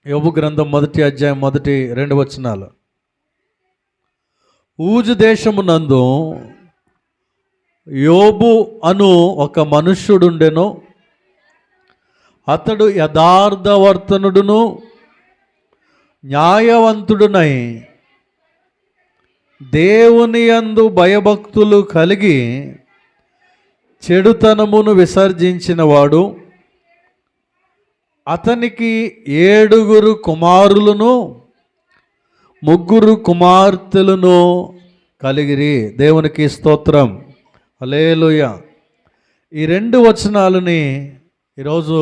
యోబు గ్రంథం 1వ అధ్యాయం 1-2 వచనాలు. ఊజు దేశమునందు యోబు అను ఒక మనుష్యుడుండెను. అతడు యథార్థవర్తనుడును న్యాయవంతుడునై దేవుని యందు భయభక్తులు కలిగి చెడుతనమును విసర్జించిన వాడు. అతనికి 7 కుమారులను 3 కుమార్తెలను కలిగిరి. దేవునికి స్తోత్రం, హల్లెలూయా. ఈ 2 వచనాలని ఈరోజు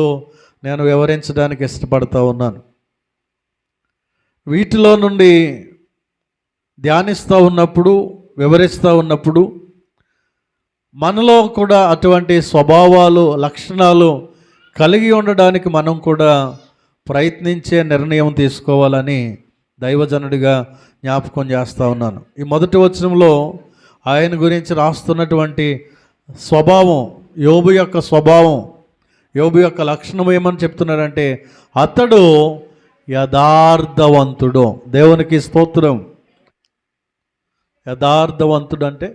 నేను వివరించడానికి ఇష్టపడతా ఉన్నాను. వీటిలో నుండి ధ్యానిస్తూ ఉన్నప్పుడు, వివరిస్తూ ఉన్నప్పుడు మనలో కూడా అటువంటి స్వభావాలు, లక్షణాలు కలిగి ఉండడానికి మనం కూడా ప్రయత్నించే నిర్ణయం తీసుకోవాలని దైవజనుడిగా జ్ఞాపకం చేస్తూ ఉన్నాను. ఈ 1వ వచనంలో ఆయన గురించి రాస్తున్నటువంటి స్వభావం, యోబు యొక్క స్వభావం, యోబు యొక్క లక్షణం ఏమని చెప్తున్నాడంటే అతడు యథార్థవంతుడు. దేవునికి స్తోత్రం. యథార్థవంతుడు అంటే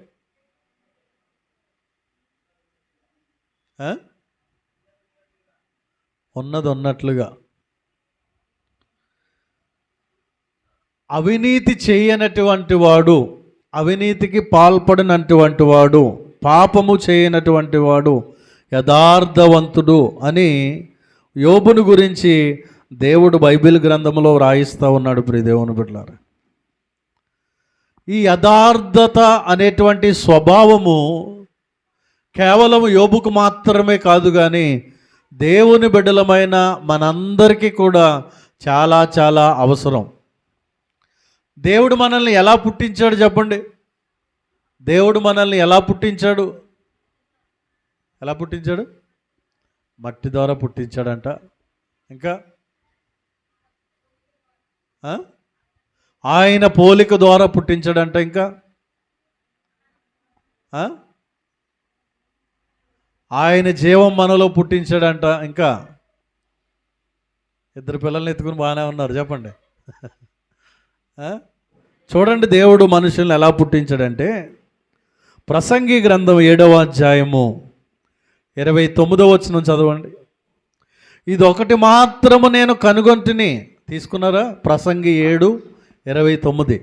ఉన్నది ఉన్నట్లుగా, అవినీతి చేయనటువంటి వాడు, అవినీతికి పాల్పడినటువంటి వాడు, పాపము చేయనటువంటి వాడు యథార్థవంతుడు అని యోబును గురించి దేవుడు బైబిల్ గ్రంథంలో వ్రాయిస్తూ ఉన్నాడు. ప్రియ దేవుని బిడ్డలారా, ఈ యథార్థత అనేటువంటి స్వభావము కేవలం యోబుకు మాత్రమే కాదు, కానీ దేవుని బిడ్డలమైన మనందరికీ కూడా చాలా చాలా అవసరం. దేవుడు మనల్ని ఎలా పుట్టించాడు చెప్పండి? దేవుడు మనల్ని ఎలా పుట్టించాడు? ఎలా పుట్టించాడు? మట్టి ద్వారా పుట్టించాడంట. ఇంకా ఆయన పోలిక ద్వారా పుట్టించాడంట. ఇంకా ఆయన జీవం మనలో పుట్టించాడంట. ఇంకా 2 పిల్లల్ని ఎత్తుకుని బాగానే ఉన్నారు చెప్పండి. చూడండి దేవుడు మనుషుల్ని ఎలా పుట్టించాడంటే, ప్రసంగి గ్రంథం 7వ అధ్యాయము 29వ వచనం చదవండి. ఇది ఒకటి మాత్రము నేను కనుగొంటిని. తీసుకున్నారా? ప్రసంగి 7:29.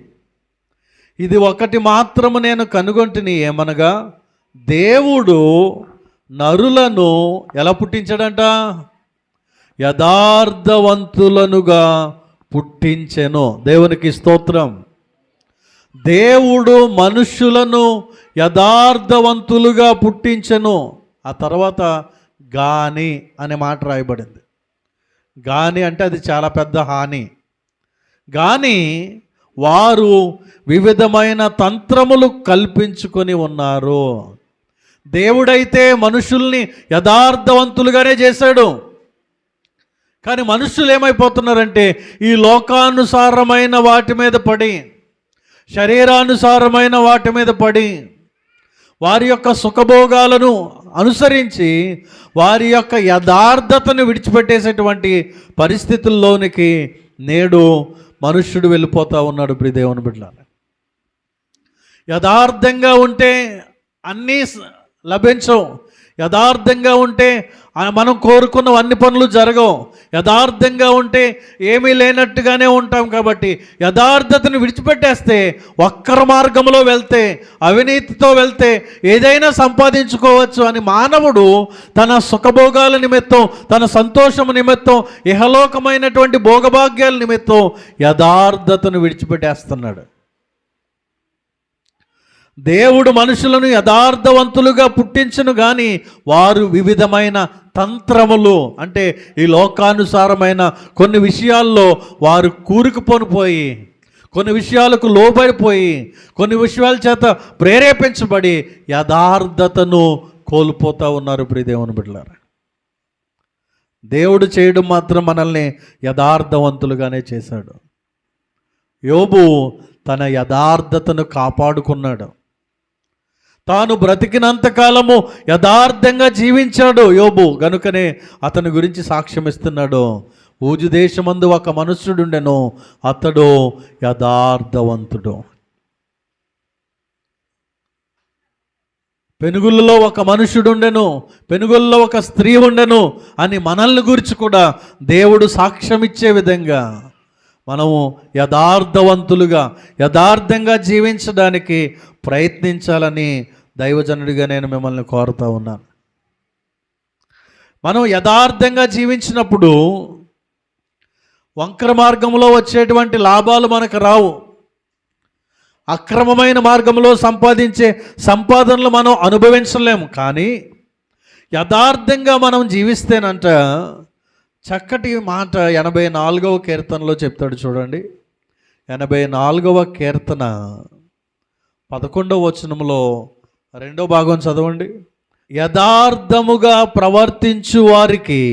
ఇది ఒకటి మాత్రము నేను కనుగొంటిని, ఏమనగా దేవుడు నరులను ఎలా పుట్టించాడంట? యథార్థవంతులనుగా పుట్టించెను. దేవునికి స్తోత్రం. దేవుడు మనుష్యులను యథార్థవంతులుగా పుట్టించెను. ఆ తర్వాత గాని అనే మాట రాయబడింది. గాని అంటే అది చాలా పెద్ద హాని. గాని వారు వివిధమైన తంత్రములు కల్పించుకొని ఉన్నారు. దేవుడైతే మనుషుల్ని యథార్థవంతులుగానే చేశాడు, కానీ మనుషులు ఏమైపోతున్నారంటే ఈ లోకానుసారమైన వాటి మీద పడి, శరీరానుసారమైన వాటి మీద పడి, వారి యొక్క సుఖభోగాలను అనుసరించి వారి యొక్క యథార్థతను విడిచిపెట్టేసేటువంటి పరిస్థితుల్లోనికి నేడు మనుష్యుడు వెళ్ళిపోతూ ఉన్నాడు. ప్రియ దేవుని బిడ్డలారా, యథార్థంగా ఉంటే అన్నీ లభించవు. యథార్థంగా ఉంటే మనం కోరుకున్న అన్ని పనులు జరగవు. యథార్థంగా ఉంటే ఏమీ లేనట్టుగానే ఉంటాం. కాబట్టి యథార్థతను విడిచిపెట్టేస్తే, వక్ర మార్గంలో వెళ్తే, అవినీతితో వెళ్తే ఏదైనా సంపాదించుకోవచ్చు అని మానవుడు తన సుఖభోగాల నిమిత్తం, తన సంతోషము నిమిత్తం, ఇహలోకమైనటువంటి భోగభాగ్యాల నిమిత్తం యథార్థతను విడిచిపెట్టేస్తున్నాడు. దేవుడు మనుషులను యథార్థవంతులుగా పుట్టించును, కానీ వారు వివిధమైన తంత్రములు, అంటే ఈ లోకానుసారమైన కొన్ని విషయాల్లో వారు కూరుకుపోనిపోయి, కొన్ని విషయాలకు లోబడిపోయి, కొన్ని విషయాల చేత ప్రేరేపించబడి యథార్థతను కోల్పోతూ ఉన్నారు. ప్రియ దేవుని బిడ్డలారా, దేవుడు చేయడం మాత్రం మనల్ని యథార్థవంతులుగానే చేశాడు. యోబు తన యథార్థతను కాపాడుకున్నాడు. తాను బ్రతికినంతకాలము యథార్థంగా జీవించాడు యోబు. గనుకనే అతని గురించి సాక్ష్యం ఇస్తున్నాడు. ఊజు దేశమందు ఒక మనుష్యుడుండెను, అతడు యథార్థవంతుడు. పెనుగుల్లో ఒక మనుష్యుడుండెను, పెనుగుల్లో ఒక స్త్రీ ఉండెను అని మనల్ని గురించి కూడా దేవుడు సాక్ష్యం ఇచ్చే విధంగా మనము యథార్థవంతులుగా యథార్థంగా జీవించడానికి ప్రయత్నించాలని దైవజనుడిగా నేను మిమ్మల్ని కోరుతా ఉన్నాను. మనం యథార్థంగా జీవించినప్పుడు వంకర మార్గంలో వచ్చేటువంటి లాభాలు మనకు రావు. అక్రమమైన మార్గంలో సంపాదించే సంపాదనలు మనం అనుభవించలేము. కానీ యథార్థంగా మనం జీవిస్తేనంట చక్కటి మాట 84వ కీర్తనలో చెప్తాడు చూడండి. 84వ కీర్తన 11వ వచనంలో 2వ భాగం చదవండి. యథార్థముగా ప్రవర్తించు వారికి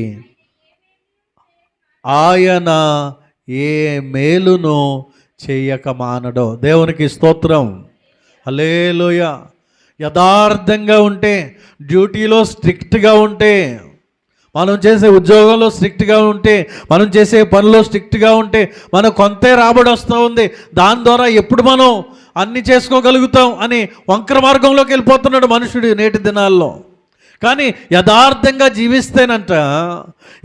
ఆయన ఏ మేలును చేయక మానడో. దేవునికి స్తోత్రం, హల్లెలూయా. యథార్థంగా ఉంటే, డ్యూటీలో స్ట్రిక్ట్గా ఉంటే, మనం చేసే ఉద్యోగంలో స్ట్రిక్ట్గా ఉంటే, మనం చేసే పనిలో స్ట్రిక్ట్గా ఉంటే మనకు కొంతే రాబడి వస్తూ ఉంది. దాని ద్వారా ఎప్పుడు మనం అన్ని చేసుకోగలుగుతాం అని వంకర మార్గంలోకి వెళ్ళిపోతున్నాడు మనుషుడు నేటి దినాల్లో. కానీ యథార్థంగా జీవిస్తేనంట,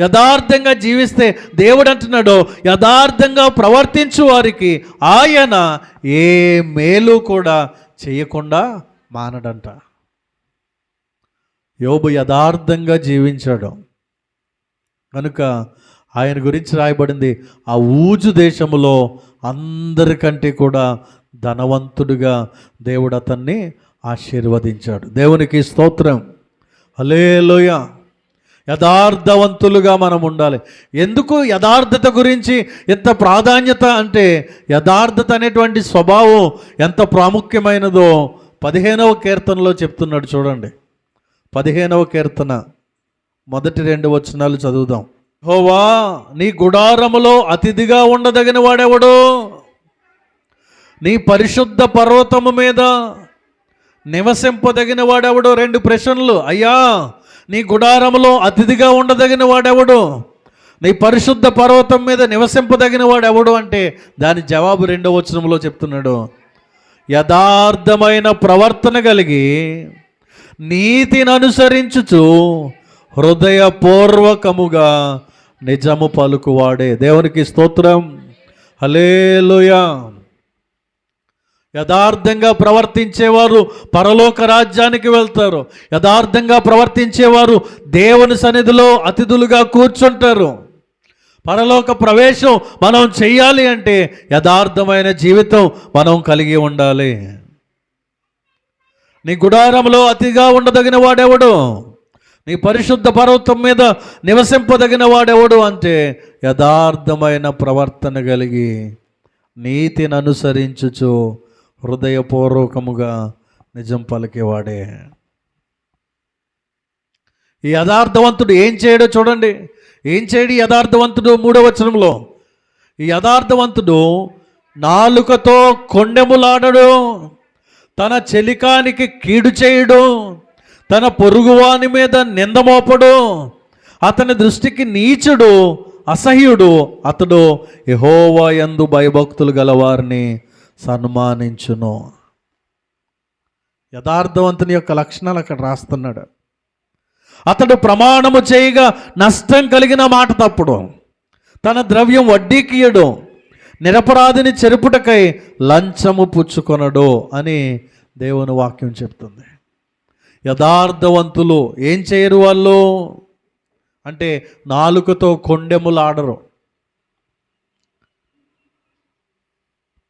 యథార్థంగా జీవిస్తే దేవుడు అంటున్నాడు, యథార్థంగా ప్రవర్తించు వారికి ఆయన ఏ మేలు కూడా చేయకుండా మానడంట. యోబు యథార్థంగా జీవించాడు కనుక ఆయన గురించి రాయబడింది, ఆ ఊజు దేశములో అందరికంటే కూడా ధనవంతుడిగా దేవుడు అతన్ని ఆశీర్వదించాడు. దేవునికి స్తోత్రం, హల్లెలూయా. యథార్థవంతులుగా మనం ఉండాలి. ఎందుకు యథార్థత గురించి ఎంత ప్రాధాన్యత అంటే, యథార్థత అనేటువంటి స్వభావం ఎంత ప్రాముఖ్యమైనదో 15వ కీర్తనలో చెప్తున్నాడు చూడండి. 15వ కీర్తన మొదటి 2 వచనాలు చదువుదాం. యెహోవా, నీ గుడారములో అతిథిగా ఉండదగిన వాడెవడు? నీ పరిశుద్ధ పర్వతము మీద నివసింపదగిన వాడెవడు? 2 ప్రశ్నలు. అయ్యా, నీ గుడారములో అతిథిగా ఉండదగిన వాడెవడు? నీ పరిశుద్ధ పర్వతం మీద నివసింపదగిన వాడెవడు అంటే దాని జవాబు 2వ వచనంలో చెప్తున్నాడు. యథార్థమైన ప్రవర్తన కలిగి నీతిని అనుసరించుచు హృదయపూర్వకముగా నిజము పలుకువాడే. దేవునికి స్తోత్రం, హల్లెలూయా. యథార్థంగా ప్రవర్తించేవారు పరలోక రాజ్యానికి వెళ్తారు. యథార్థంగా ప్రవర్తించేవారు దేవుని సన్నిధిలో అతిథులుగా కూర్చుంటారు. పరలోక ప్రవేశం మనం చెయ్యాలి అంటే యథార్థమైన జీవితం మనం కలిగి ఉండాలి. నీ గుడారంలో అతిగా ఉండదగిన వాడెవడు? నీ పరిశుద్ధ పర్వతం మీద నివసింపదగిన వాడెవడు అంటే యథార్థమైన ప్రవర్తన కలిగి నీతిని అనుసరించుచు హృదయపూర్వకముగా నిజం పలికేవాడే. ఈ యథార్థవంతుడు ఏం చేయడో చూడండి. ఏం చేయడు యథార్థవంతుడు? 3వ వచనంలో, ఈ యథార్థవంతుడు నాలుకతో కొండెములాడడు, తన చెలికానికి కీడు చేయుడు, తన పొరుగువాని మీద నిందమోపడు, అతని దృష్టికి నీచుడు అసహ్యుడు, అతడు యెహోవా యందు భయభక్తులు గలవారిని సన్మానించును. యథార్థవంతుని యొక్క లక్షణాలు అక్కడ రాస్తున్నాడు. అతడు ప్రమాణము చేయగా నష్టం కలిగిన మాట తప్పుడు, తన ద్రవ్యం వడ్డీకియడు, నిరపరాధిని చెరుపుటకై లంచము పుచ్చుకొనడు అని దేవుని వాక్యం చెప్తుంది. యథార్థవంతులు ఏం చేయరు వాళ్ళు అంటే నాలుకతో కొండెములాడరు,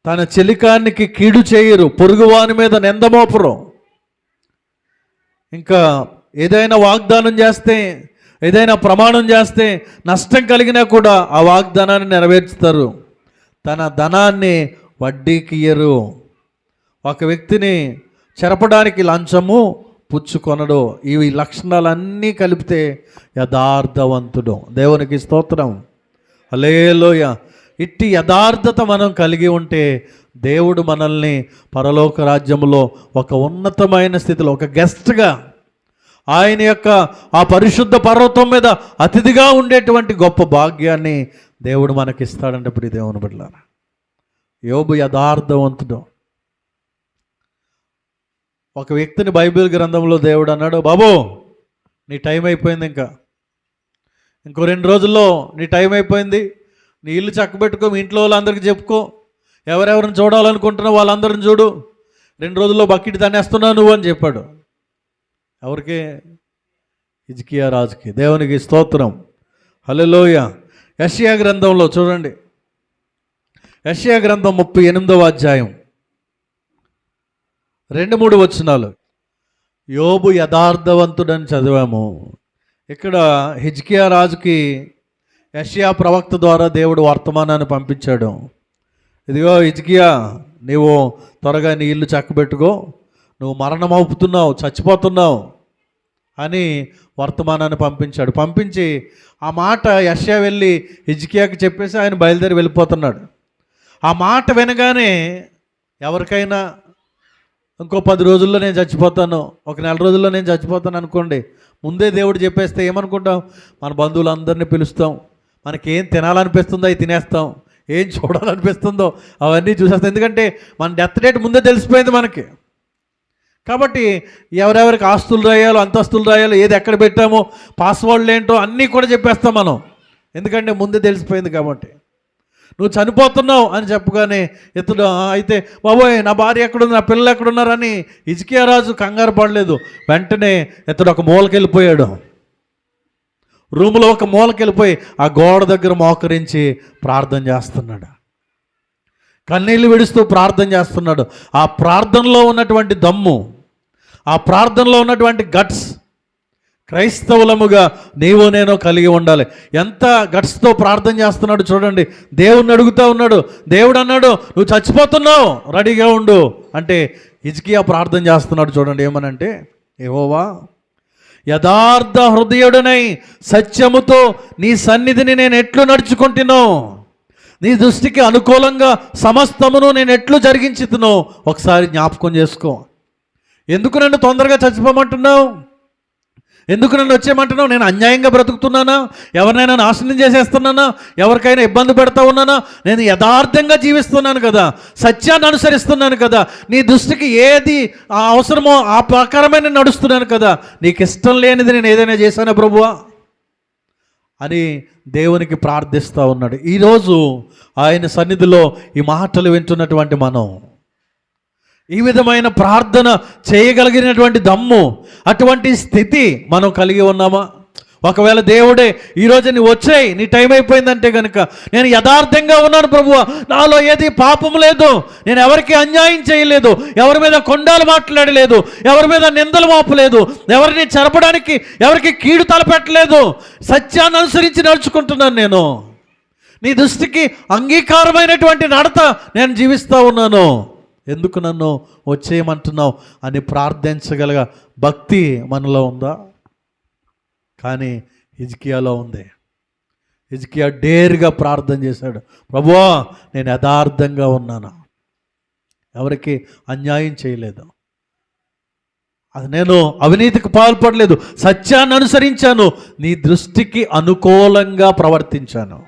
తన చెలికానికి కీడు చేయరు, పొరుగువాని మీద నిందమోపరు. ఇంకా ఏదైనా వాగ్దానం చేస్తే, ఏదైనా ప్రమాణం చేస్తే నష్టం కలిగినా కూడా ఆ వాగ్దానాన్ని నెరవేర్చుతారు. తన ధనాన్ని వడ్డీకి ఇయ్యరు. ఒక వ్యక్తిని చెరపడానికి లంచము పుచ్చుకొనడు. ఈ లక్షణాలన్నీ కలిపితే యథార్థవంతుడు. దేవునికి స్తోత్రం, హల్లెలూయా. ఇట్టి యథార్థత మనం కలిగి ఉంటే దేవుడు మనల్ని పరలోక రాజ్యంలో ఒక ఉన్నతమైన స్థితిలో ఒక గెస్ట్గా ఆయన యొక్క ఆ పరిశుద్ధ పర్వతం మీద అతిథిగా ఉండేటువంటి గొప్ప భాగ్యాన్ని దేవుడు మనకిస్తాడంటే ప్రియ దేవుని బిడ్డలారా. యోబు యథార్థవంతుడు. ఒక వ్యక్తిని బైబిల్ గ్రంథంలో దేవుడు అన్నాడు, బాబు నీ టైం అయిపోయింది, ఇంకో 2 రోజుల్లో నీ టైం అయిపోయింది, నీ ఇల్లు చక్కబెట్టుకో, మీ ఇంట్లో వాళ్ళందరికీ చెప్పుకో, ఎవరెవరిని చూడాలనుకుంటున్నావు వాళ్ళందరిని చూడు, 2 రోజుల్లో బకెట్ తనేస్తున్నావు నువ్వు అని చెప్పాడు. ఎవరికి? హిజ్కియా రాజుకి. దేవునికి స్తోత్రం, హల్లెలూయా. యెషయా గ్రంథంలో చూడండి, యెషయా గ్రంథం 38వ అధ్యాయం 2-3 వచనాలు. యోబు యథార్థవంతుడని చదివాము. ఇక్కడ హిజ్కియా రాజుకి యెషయా ప్రవక్త ద్వారా దేవుడు వర్తమానాన్ని పంపించాడు. ఇదిగో హిజ్కియా, నీవు త్వరగా నీ ఇల్లు చక్కబెట్టుకో, నువ్వు మరణం అవుతున్నావు, చచ్చిపోతున్నావు అని వర్తమానాన్ని పంపించాడు. పంపించి ఆ మాట యెషయా వెళ్ళి హిజ్కియాకి చెప్పేసి ఆయన బయలుదేరి వెళ్ళిపోతున్నాడు. ఆ మాట వినగానే ఎవరికైనా ఇంకో 10 రోజుల్లో నేను చచ్చిపోతాను, ఒక 1 నెల రోజుల్లో నేను చచ్చిపోతాను అనుకోండి, ముందే దేవుడు చెప్పేస్తే ఏమనుకుంటాం? మన బంధువులందరినీ పిలుస్తాం, మనకేం తినాలనిపిస్తుందో అవి తినేస్తాం, ఏం చూడాలనిపిస్తుందో అవన్నీ చూసేస్తాం. ఎందుకంటే మన డెత్ డేట్ ముందే తెలిసిపోయింది మనకి. కాబట్టి ఎవరెవరికి ఆస్తులు రాయాలో, అంతస్తులు రాయాలో, ఏది ఎక్కడ పెట్టామో, పాస్వర్డ్లు ఏంటో అన్నీ కూడా చెప్పేస్తాం మనం, ఎందుకంటే ముందే తెలిసిపోయింది. కాబట్టి నువ్వు చనిపోతున్నావు అని చెప్పగానే ఇతడు అయితే బాబోయ్ నా భార్య ఎక్కడుంది, నా పిల్లలు ఎక్కడున్నారని హిజ్కియా రాజు కంగారు పడలేదు. వెంటనే ఇతడు ఒక మూలకెళ్ళిపోయాడు, రూములో ఒక మూలకెళ్ళిపోయి ఆ గోడ దగ్గర మోకరించి ప్రార్థన చేస్తున్నాడు, కన్నీళ్ళు విడుస్తూ ప్రార్థన చేస్తున్నాడు. ఆ ప్రార్థనలో ఉన్నటువంటి దమ్ము, ఆ ప్రార్థనలో ఉన్నటువంటి గట్స్ క్రైస్తవులముగా నీవు నేను కలిగి ఉండాలి. ఎంత గట్స్తో ప్రార్థన చేస్తున్నాడు చూడండి. దేవుణ్ణి అడుగుతూ ఉన్నాడు. దేవుడు అన్నాడు, నువ్వు చచ్చిపోతున్నావు, రెడీగా ఉండు అంటే హిజ్కియా ప్రార్థన చేస్తున్నాడు చూడండి. ఏమనంటే, యెహోవా యథార్థ హృదయుడనై సత్యముతో నీ సన్నిధిని నేను ఎట్లు నడుచుకుంటున్నాను, నీ దృష్టికి అనుకూలంగా సమస్తమును నేను ఎట్లు జరిగించుతునో ఒకసారి జ్ఞాపకం చేసుకో. ఎందుకు నన్ను తొందరగా చచ్చిపోమంటున్నావు? ఎందుకు నన్ను వచ్చేయమంటున్నావు? నేను అన్యాయంగా బ్రతుకుతున్నానా? ఎవరినైనా నాశనం చేసేస్తున్నానా? ఎవరికైనా ఇబ్బంది పెడతా ఉన్నానా? నేను యథార్థంగా జీవిస్తున్నాను కదా, సత్యాన్ని అనుసరిస్తున్నాను కదా, నీ దృష్టికి ఏది అవసరమో ఆ ప్రకారమే నేను నడుస్తున్నాను కదా, నీకు ఇష్టం లేనిది నేను ఏదైనా చేశానా ప్రభువా అని దేవునికి ప్రార్థిస్తూ ఉన్నాడు. ఈరోజు ఆయన సన్నిధిలో ఈ మాటలు వింటున్నటువంటి మనం ఈ విధమైన ప్రార్థన చేయగలిగినటువంటి దమ్ము, అటువంటి స్థితి మనం కలిగి ఉన్నామా? ఒకవేళ దేవుడే ఈరోజు నీ వచ్చేయి, నీ టైం అయిపోయిందంటే కనుక, నేను యథార్థంగా ఉన్నాను ప్రభువా, నాలో ఏది పాపం లేదు, నేను ఎవరికి అన్యాయం చేయలేదు, ఎవరి మీద కొండాలు మాట్లాడలేదు, ఎవరి మీద నిందలు మోపలేదు, ఎవరిని చెరపడానికి ఎవరికి కీడు తలపెట్టలేదు, సత్యాన్ని అనుసరించి నడుచుకుంటున్నాను, నేను నీ దృష్టికి అంగీకారమైనటువంటి నడత నేను జీవిస్తూ ఉన్నాను, ఎందుకు నన్ను వచ్చేయమంటున్నావు అని ప్రార్థించగలగ భక్తి మనలో ఉందా? కానీ హిజ్కియాలో ఉంది. హిజ్కియా డేర్గా ప్రార్థన చేశాడు, ప్రభువా నేను యథార్థంగా ఉన్నాను, ఎవరికి అన్యాయం చేయలేదు, అది నేను అవినీతికి పాల్పడలేదు, సత్యాన్ని అనుసరించాను, నీ దృష్టికి అనుకూలంగా ప్రవర్తించాను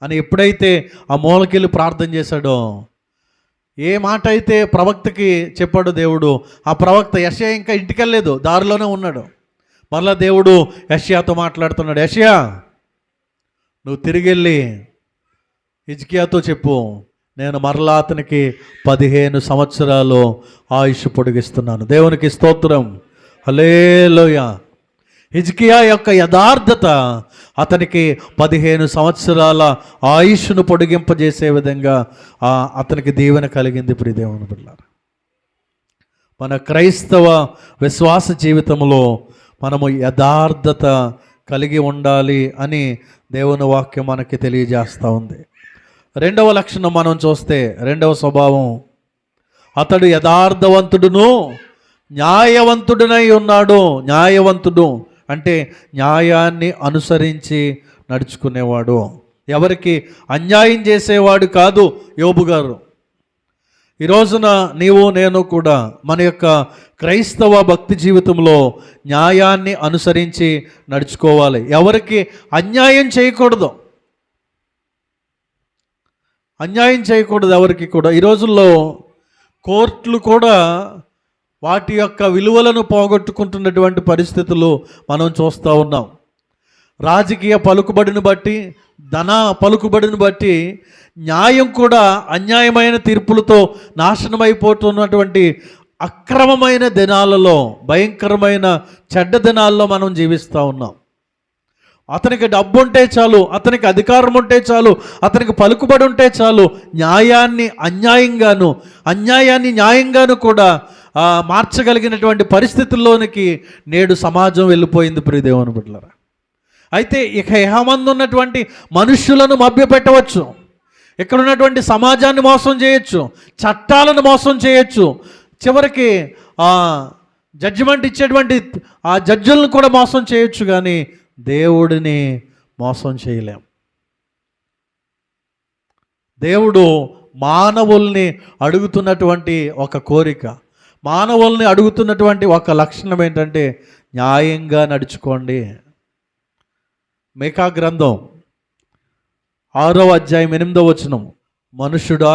అని ఎప్పుడైతే ఆ మూలకెళ్ళి ప్రార్థన చేశాడో, ఏ మాట అయితే ప్రవక్తకి చెప్పాడు దేవుడు, ఆ ప్రవక్త యెషయా ఇంకా ఇంటికి వెళ్ళలేదు, దారిలోనే ఉన్నాడు. మరలా దేవుడు యెషయాతో మాట్లాడుతున్నాడు, యెషయా నువ్వు తిరిగి వెళ్ళి హిజ్కియాతో చెప్పు, నేను మరలా అతనికి 15 సంవత్సరాలు ఆయుష్ పొడిగిస్తున్నాను. దేవునికి స్తోత్రం, హల్లెలూయా. హిజ్కియా యొక్క యథార్థత అతనికి 15 సంవత్సరాల ఆయుష్ను పొడిగింపజేసే విధంగా అతనికి దీవెన కలిగింది. ప్రియ దేవుని బిడ్డలారా, మన క్రైస్తవ విశ్వాస జీవితంలో మనము యథార్థత కలిగి ఉండాలి అని దేవుని వాక్యం మనకి తెలియజేస్తూ ఉంది. 2వ లక్షణం మనం చూస్తే, 2వ స్వభావం, అతడు యథార్థవంతుడును న్యాయవంతుడునై ఉన్నాడు. న్యాయవంతుడు అంటే న్యాయాన్ని అనుసరించి నడుచుకునేవాడు, ఎవరికి అన్యాయం చేసేవాడు కాదు యోబు గారు. ఈ రోజున నీవు నేను కూడా మన యొక్క క్రైస్తవ భక్తి జీవితంలో న్యాయాన్ని అనుసరించి నడుచుకోవాలి, ఎవరికి అన్యాయం చేయకూడదు. అన్యాయం చేయకూడదు ఎవరికి కూడా. ఈ రోజుల్లో కోర్టులు కూడా వాటి యొక్క విలువలను పోగొట్టుకుంటున్నటువంటి పరిస్థితులు మనం చూస్తూ ఉన్నాం. రాజకీయ పలుకుబడిని బట్టి, ధన పలుకుబడిని బట్టి న్యాయం కూడా అన్యాయమైన తీర్పులతో నాశనమైపోతున్నటువంటి అక్రమమైన దినాలలో, భయంకరమైన చెడ్డ దినాల్లో మనం జీవిస్తూ ఉన్నాం. అతనికి డబ్బు ఉంటే చాలు, అతనికి అధికారం ఉంటే చాలు, అతనికి పలుకుబడి ఉంటే చాలు, న్యాయాన్ని అన్యాయంగాను, అన్యాయాన్ని న్యాయంగాను కూడా మార్చగలిగినటువంటి పరిస్థితుల్లోనికి నేడు సమాజం వెళ్ళిపోయింది ప్రియ దేవుని బిడ్డలారా. అయితే ఇక ఏమంది ఉన్నటువంటి మనుష్యులను మభ్యపెట్టవచ్చు, ఇక్కడ ఉన్నటువంటి సమాజాన్ని మోసం చేయొచ్చు, చట్టాలను మోసం చేయొచ్చు, చివరికి జడ్జిమెంట్ ఇచ్చేటువంటి ఆ జడ్జిలను కూడా మోసం చేయొచ్చు, కానీ దేవుడిని మోసం చేయలేం. దేవుడు మానవుల్ని అడుగుతున్నటువంటి ఒక కోరిక, మానవుల్ని అడుగుతున్నటువంటి ఒక లక్షణం ఏంటంటే న్యాయంగా నడుచుకోండి. మీకా గ్రంథం 6వ అధ్యాయం 8వ వచనం, మనుషుడా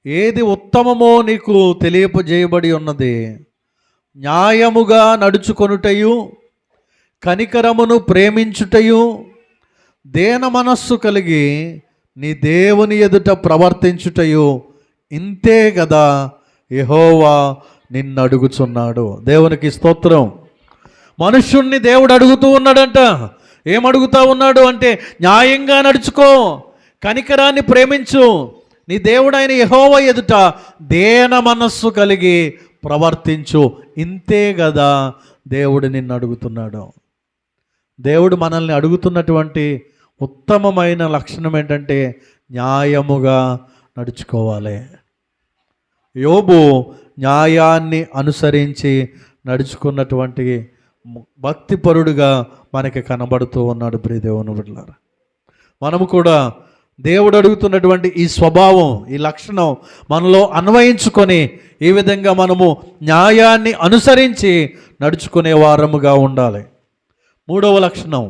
ఏది ఉత్తమమో నీకు తెలియజేయబడి ఉన్నది, న్యాయముగా నడుచుకొనుటయు, కనికరమును ప్రేమించుటయు, దేన మనస్సు కలిగి నీ దేవుని ఎదుట ప్రవర్తించుటయు, ఇంతే కదా యెహోవా నిన్ను అడుగుచున్నాడు. దేవునికి స్తోత్రం. మనుష్యుణ్ణి దేవుడు అడుగుతూ ఉన్నాడంట. ఏమడుగుతా ఉన్నాడు అంటే న్యాయంగా నడుచుకో, కనికరాన్ని ప్రేమించు, నీ దేవుడైన యెహోవా ఎదుట దేన మనస్సు కలిగి ప్రవర్తించు, ఇంతే కదా దేవుడు నిన్ను అడుగుతున్నాడు. దేవుడు మనల్ని అడుగుతున్నటువంటి ఉత్తమమైన లక్షణం ఏంటంటే న్యాయముగా నడుచుకోవాలి. యోబు న్యాయాన్ని అనుసరించి నడుచుకున్నటువంటి భక్తిపరుడుగా మనకి కనబడుతూ ఉన్నాడు ప్రియ దేవుని బిడ్డలారా. మనము కూడా దేవుడు అడుగుతున్నటువంటి ఈ స్వభావం, ఈ లక్షణం మనలో అన్వయించుకొని ఈ విధంగా మనము న్యాయాన్ని అనుసరించి నడుచుకునే వారముగా ఉండాలి. 3వ లక్షణం,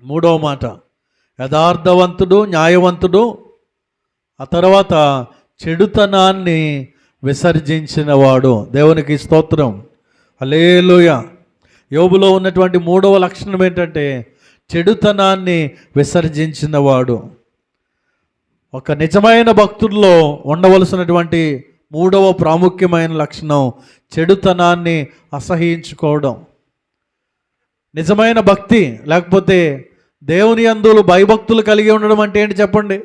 3వ మాట, యథార్థవంతుడు, న్యాయవంతుడు, ఆ తర్వాత చెడుతనాన్ని విసర్జించినవాడు. దేవునికి స్తోత్రం, హల్లెలూయా. యోబులో ఉన్నటువంటి 3వ లక్షణం ఏంటంటే చెడుతనాన్ని విసర్జించినవాడు. ఒక నిజమైన భక్తుల్లో ఉండవలసినటువంటి 3వ ప్రాముఖ్యమైన లక్షణం చెడుతనాన్ని అసహ్యించుకోవడం. నిజమైన భక్తి లేకపోతే దేవుని యందు భయభక్తులు కలిగి ఉండడం అంటే ఏంటి చెప్పండి?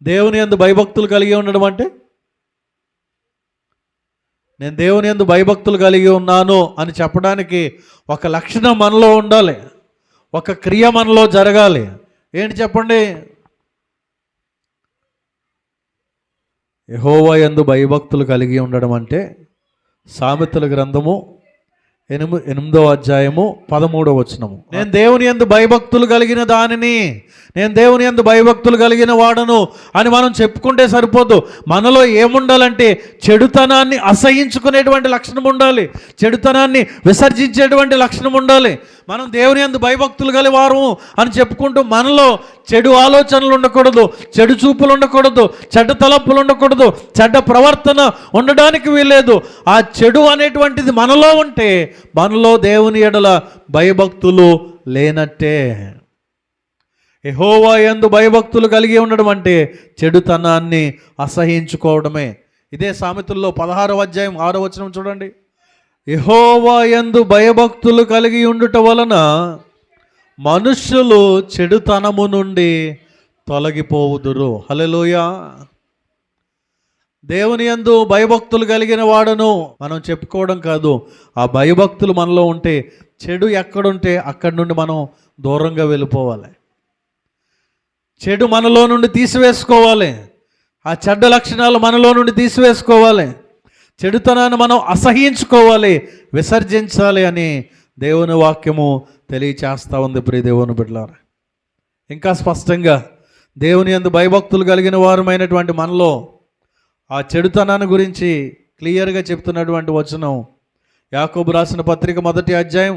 దేవుని యందు భయభక్తులు కలిగి ఉండడం అంటే నేను దేవుని యందు భయభక్తులు కలిగి ఉన్నాను అని చెప్పడానికి ఒక లక్షణం మనలో ఉండాలి, ఒక క్రియ మనలో జరగాలి. ఏంటి చెప్పండి? యెహోవా యందు భయభక్తులు కలిగి ఉండడం అంటే సామెతల గ్రంథము 8వ అధ్యాయము 13వ వచనము, నేను దేవుని యందు భయభక్తులు కలిగిన దానిని, నేను దేవుని యందు భయభక్తులు కలిగిన వాడను అని మనం చెప్పుకుంటే సరిపోదు. మనలో ఏముండాలంటే చెడుతనాన్ని అసహించుకునేటువంటి లక్షణం ఉండాలి, చెడుతనాన్ని విసర్జించేటువంటి లక్షణం ఉండాలి. మనం దేవుని యందు భయభక్తులు గలవారు అని చెప్పుకుంటూ మనలో చెడు ఆలోచనలు ఉండకూడదు, చెడు చూపులు ఉండకూడదు, చెడ్డ తలంపులు ఉండకూడదు, చెడ్డ ప్రవర్తన ఉండడానికి వీల్లేదు. ఆ చెడు అనేటువంటిది మనలో ఉంటే మనలో దేవుని ఎడల భయభక్తులు లేనట్టే. యెహోవా యందు భయభక్తులు కలిగి ఉండడం అంటే చెడుతనాన్ని అసహించుకోవడమే. ఇదే సామెతల్లో 16వ అధ్యాయం 6వ వచనం చూడండి, యెహోవా యందు భయభక్తులు కలిగి ఉండుట వలన మనుష్యులు చెడుతనము నుండి తొలగిపోవుదురు. హల్లెలూయా. దేవుని యందు భయభక్తులు కలిగిన వాడను మనం చెప్పుకోవడం కాదు, ఆ భయభక్తులు మనలో ఉంటే చెడు ఎక్కడుంటే అక్కడి నుండి మనం దూరంగా వెళ్ళిపోవాలి. చెడు మనలో నుండి తీసివేసుకోవాలి, ఆ చెడ్డ లక్షణాలు మనలో నుండి తీసివేసుకోవాలి, చెడుతనాన్ని మనం అసహించుకోవాలి, విసర్జించాలి అని దేవుని వాక్యము తెలియచేస్తూ ఉంది ప్రియ దేవుని బిడ్డలారా. ఇంకా స్పష్టంగా దేవుని యందు భయభక్తులు కలిగిన వారమైనటువంటి మనలో ఆ చెడుతనాన్ని గురించి క్లియర్గా చెప్తున్నటువంటి వచనం యాకోబు రాసిన పత్రిక 1వ అధ్యాయం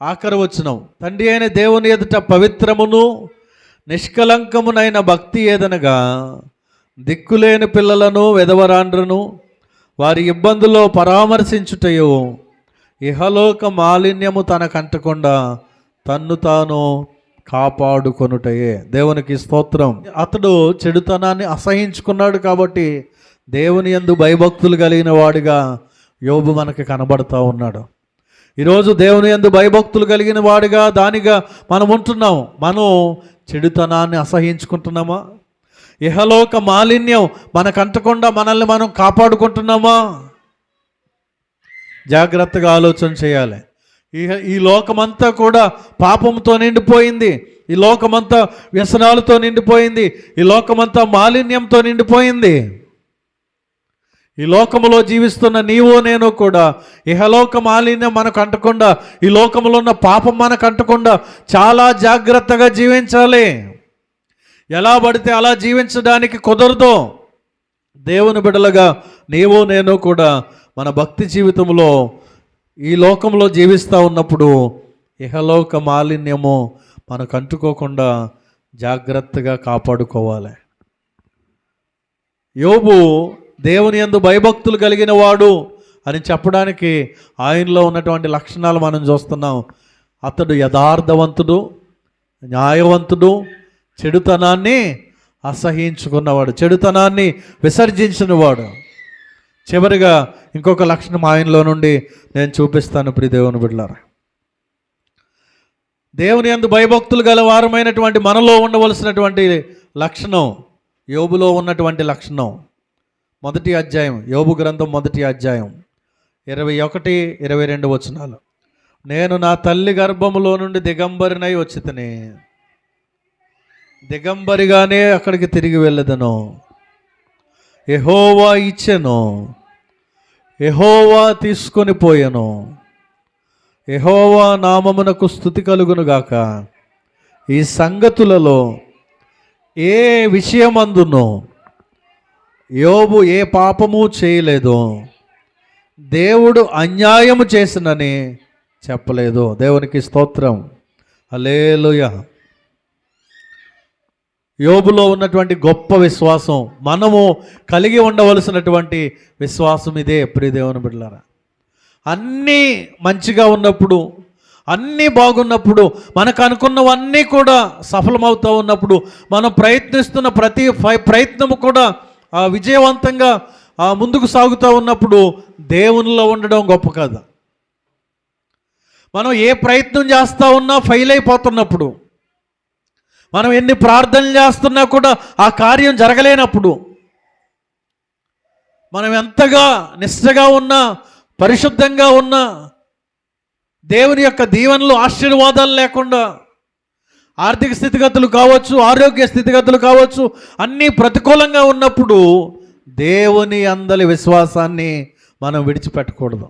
ఆఖరి వచనం, తండ్రి అయిన దేవుని ఎదుట పవిత్రమును నిష్కలంకమునైన భక్తి ఏదనగా దిక్కులేని పిల్లలను వెదవరాండ్రను వారి ఇబ్బందుల్లో పరామర్శించుటయో ఇహలోక మాలిన్యము తనకంటకుండా తన్ను తాను కాపాడుకొనుటయే. దేవునికి స్తోత్రం. అతడు చెడుతనాన్ని అసహించుకున్నాడు కాబట్టి దేవుని యందు భయభక్తులు కలిగిన వాడిగా యోబు మనకి కనబడతా ఉన్నాడు. ఈరోజు దేవుని యందు భయభక్తులు కలిగిన వాడిగా దానిగా మనం ఉంటున్నాం. మనం చెడుతనాన్ని అసహించుకుంటున్నామా? ఇహలోక మాలిన్యం మనకంటకుండా మనల్ని మనం కాపాడుకుంటున్నామా? జాగ్రత్తగా ఆలోచన చేయాలి. ఈ లోకమంతా కూడా పాపంతో నిండిపోయింది. ఈ లోకమంతా వ్యసనాలతో నిండిపోయింది. ఈ లోకమంతా మాలిన్యంతో నిండిపోయింది. ఈ లోకములో జీవిస్తున్న నీవు నేను కూడా ఇహలోక మాలిన్యం మనకు అంటకుండా, ఈ లోకంలో ఉన్న పాపం మనకు అంటకుండా చాలా జాగ్రత్తగా జీవించాలి. ఎలా పడితే అలా జీవించడానికి కుదరదు. దేవుని బిడ్డలుగా నీవు నేను కూడా మన భక్తి జీవితంలో ఈ లోకంలో జీవిస్తూ ఉన్నప్పుడు ఇహలోక మాలిన్యము మనకు అంటుకోకుండా జాగ్రత్తగా కాపాడుకోవాలి. యోబు దేవుని యందు భయభక్తులు కలిగిన వాడు అని చెప్పడానికి ఆయనలో ఉన్నటువంటి లక్షణాలు మనం చూస్తున్నాం. అతడు యథార్థవంతుడు, న్యాయవంతుడు, చెడుతనాన్ని అసహించుకున్నవాడు, చెడుతనాన్ని విసర్జించినవాడు. చివరిగా ఇంకొక లక్షణం ఆయనలో నుండి నేను చూపిస్తాను. ప్రియ దేవుని బిడ్డలారా, దేవుని యందు భయభక్తులు గల వారమైనటువంటి మనలో ఉండవలసినటువంటి లక్షణం, యోబులో ఉన్నటువంటి లక్షణం. మొదటి అధ్యాయం, యోబు గ్రంథం మొదటి అధ్యాయం 21-22 వచనాలు. నేను నా తల్లి గర్భములో నుండి దిగంబరినై వచ్చితిని, దిగంబరిగానే అక్కడికి తిరిగి వెళ్ళదను. యెహోవా ఇచ్చెను, యెహోవా తీసుకొని పోయెను. యెహోవా నామమునకు స్తుతి కలుగునుగాక. ఈ సంగతులలో ఏ విషయమందునో యోబు ఏ పాపము చేయలేదు, దేవుడు అన్యాయము చేసినని చెప్పలేదు. దేవునికి స్తోత్రం. హల్లెలూయా. యోబులో ఉన్నటువంటి గొప్ప విశ్వాసం, మనము కలిగి ఉండవలసినటువంటి విశ్వాసం ఇదే. ప్రియ దేవుని బిడ్డలారా, అన్నీ మంచిగా ఉన్నప్పుడు, అన్నీ బాగున్నప్పుడు, మనకు అనుకున్నవన్నీ కూడా సఫలమవుతూ ఉన్నప్పుడు, మనం ప్రయత్నిస్తున్న ప్రతి ప్రయత్నము కూడా విజయవంతంగా ముందుకు సాగుతూ ఉన్నప్పుడు దేవునిలో ఉండడం గొప్ప కదా. మనం ఏ ప్రయత్నం చేస్తూ ఉన్నా ఫెయిల్ అయిపోతున్నప్పుడు, మనం ఎన్ని ప్రార్థనలు చేస్తున్నా కూడా ఆ కార్యం జరగలేనప్పుడు, మనం ఎంతగా నిష్ఠగా ఉన్నా, పరిశుద్ధంగా ఉన్నా, దేవుని యొక్క దీవెనలు ఆశీర్వాదాలు లేకుండా, ఆర్థిక స్థితిగతులు కావచ్చు, ఆరోగ్య స్థితిగతులు కావచ్చు, అన్నీ ప్రతికూలంగా ఉన్నప్పుడు దేవుని అందలి విశ్వాసాన్ని మనం విడిచిపెట్టకూడదు.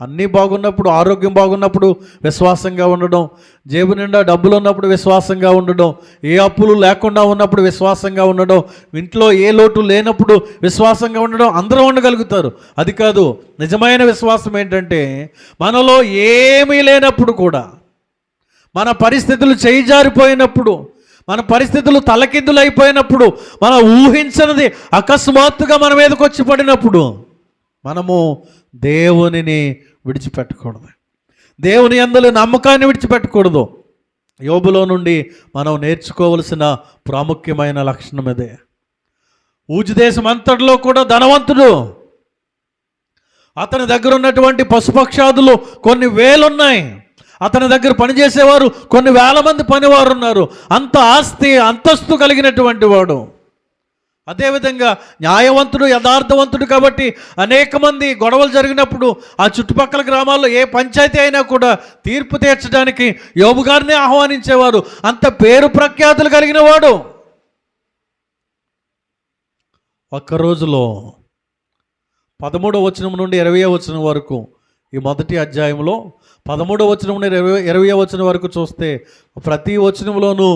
అన్నీ బాగున్నప్పుడు, ఆరోగ్యం బాగున్నప్పుడు విశ్వాసంగా ఉండడం, జేబు నిండా డబ్బులు ఉన్నప్పుడు విశ్వాసంగా ఉండడం, ఏ అప్పులు లేకుండా ఉన్నప్పుడు విశ్వాసంగా ఉండడం, ఇంట్లో ఏ లోటు లేనప్పుడు విశ్వాసంగా ఉండడం అందరూ ఉండగలుగుతారు. అది కాదు నిజమైన విశ్వాసం. ఏంటంటే మనలో ఏమీ లేనప్పుడు కూడా, మన పరిస్థితులు చేయిజారిపోయినప్పుడు, మన పరిస్థితులు తలకిందులు అయిపోయినప్పుడు, మనం ఊహించనిది అకస్మాత్తుగా మన మీదకి వచ్చి పడినప్పుడు మనము దేవునిని విడిచిపెట్టకూడదు, దేవుని యందు నమ్మకాన్ని విడిచిపెట్టకూడదు. యోబులో నుండి మనం నేర్చుకోవలసిన ప్రాముఖ్యమైన లక్షణం ఇదే. ఊజు దేశం అంతటిలో కూడా ధనవంతుడు, అతని దగ్గర ఉన్నటువంటి పశుపక్షాదులు కొన్ని వేలున్నాయి, అతని దగ్గర పనిచేసేవారు కొన్ని వేల మంది పనివారు ఉన్నారు. అంత ఆస్తి అంతస్తు కలిగినటువంటి వాడు. అదేవిధంగా న్యాయవంతుడు, యథార్థవంతుడు కాబట్టి అనేక మంది గొడవలు జరిగినప్పుడు ఆ చుట్టుపక్కల గ్రామాల్లో ఏ పంచాయతీ అయినా కూడా తీర్పు తీర్చడానికి యోబు గారిని ఆహ్వానించేవారు. అంత పేరు ప్రఖ్యాతులు కలిగిన వాడు. ఒక్క రోజులో 13వ వచనం నుండి 20వ వచనం వరకు, ఈ మొదటి అధ్యాయంలో 13వ వచనం నుండి 20వ వచనం వరకు చూస్తే ప్రతి వచనంలోనూ